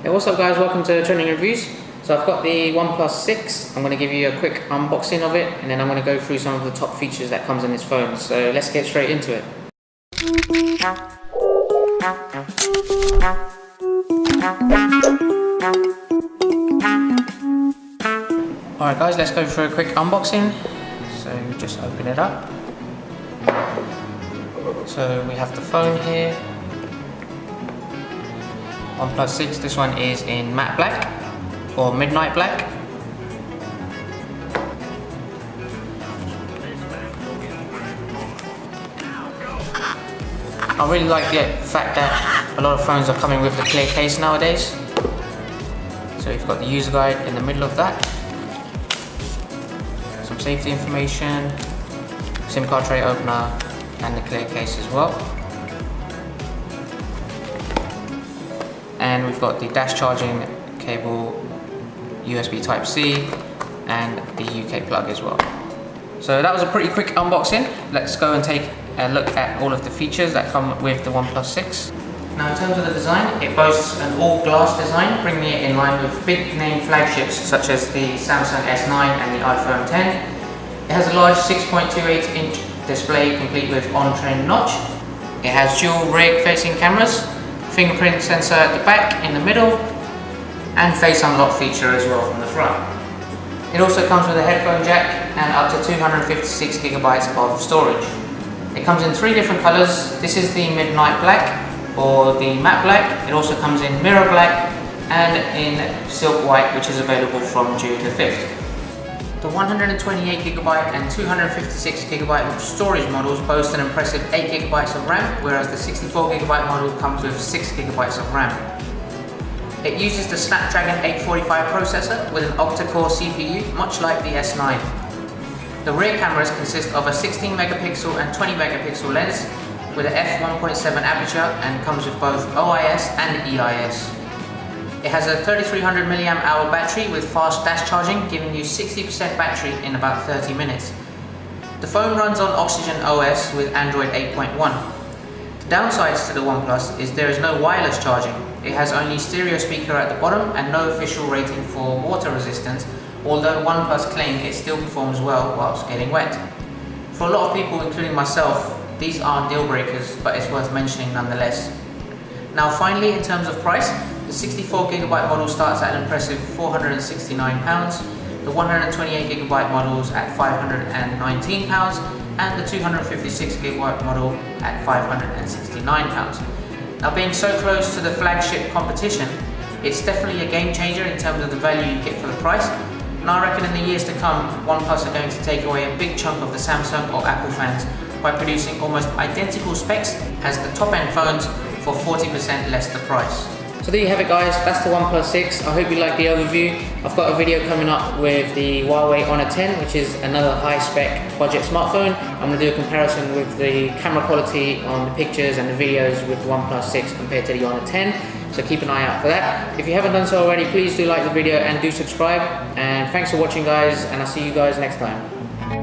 Hey, what's up guys, welcome to Trending Reviews. So I've got the OnePlus 6. I'm going to give you a quick unboxing of it and then I'm going to go through some of the top features that comes in this phone. So let's get straight into it. Alright guys, let's go for a quick unboxing. So just open it up. So we have the phone here. OnePlus 6, this one is in matte black or midnight black. I really like the fact that a lot of phones are coming with the clear case nowadays. So you've got the user guide in the middle of that, some safety information, SIM card tray opener and the clear case as well. And we've got the dash charging cable, USB Type-C and the UK plug as well. So that was a pretty quick unboxing. Let's go and take a look at all of the features that come with the OnePlus 6. Now in terms of the design, it boasts an all-glass design, bringing it in line with big name flagships such as the Samsung S9 and the iPhone X. It has a large 6.28-inch display complete with on-trend notch. It has dual rear-facing cameras, fingerprint sensor at the back, in the middle, and face unlock feature as well from the front. It also comes with a headphone jack and up to 256 GB of storage. It comes in 3 different colors. This is the midnight black or the matte black. It also comes in mirror black and in silk white, which is available from June the 5th. The 128 GB and 256 GB storage models boast an impressive 8 GB of RAM, whereas the 64 GB model comes with 6 GB of RAM. It uses the Snapdragon 845 processor with an octa-core CPU, much like the S9. The rear cameras consist of a 16 megapixel and 20 megapixel lens with an f1.7 aperture and comes with both OIS and EIS. It has a 3300 mAh battery with fast dash charging, giving you 60% battery in about 30 minutes. The phone runs on Oxygen OS with Android 8.1. The downsides to the OnePlus is there is no wireless charging. It has only stereo speaker at the bottom and no official rating for water resistance, although OnePlus claim it still performs well whilst getting wet. For a lot of people, including myself, these aren't deal breakers, but it's worth mentioning nonetheless. Now finally, in terms of price, the 64 GB model starts at an impressive £469, the 128 GB models at £519, and the 256 GB model at £569. Now being so close to the flagship competition, it's definitely a game changer in terms of the value you get for the price, and I reckon in the years to come, OnePlus are going to take away a big chunk of the Samsung or Apple fans by producing almost identical specs as the top-end phones for 40% less the price. So there you have it guys, that's the OnePlus 6. I hope you liked the overview. I've got a video coming up with the Huawei Honor 10, which is another high-spec budget smartphone. I'm going to do a comparison with the camera quality on the pictures and the videos with the OnePlus 6 compared to the Honor 10. So keep an eye out for that. If you haven't done so already, please do like the video and do subscribe. And thanks for watching guys, and I'll see you guys next time.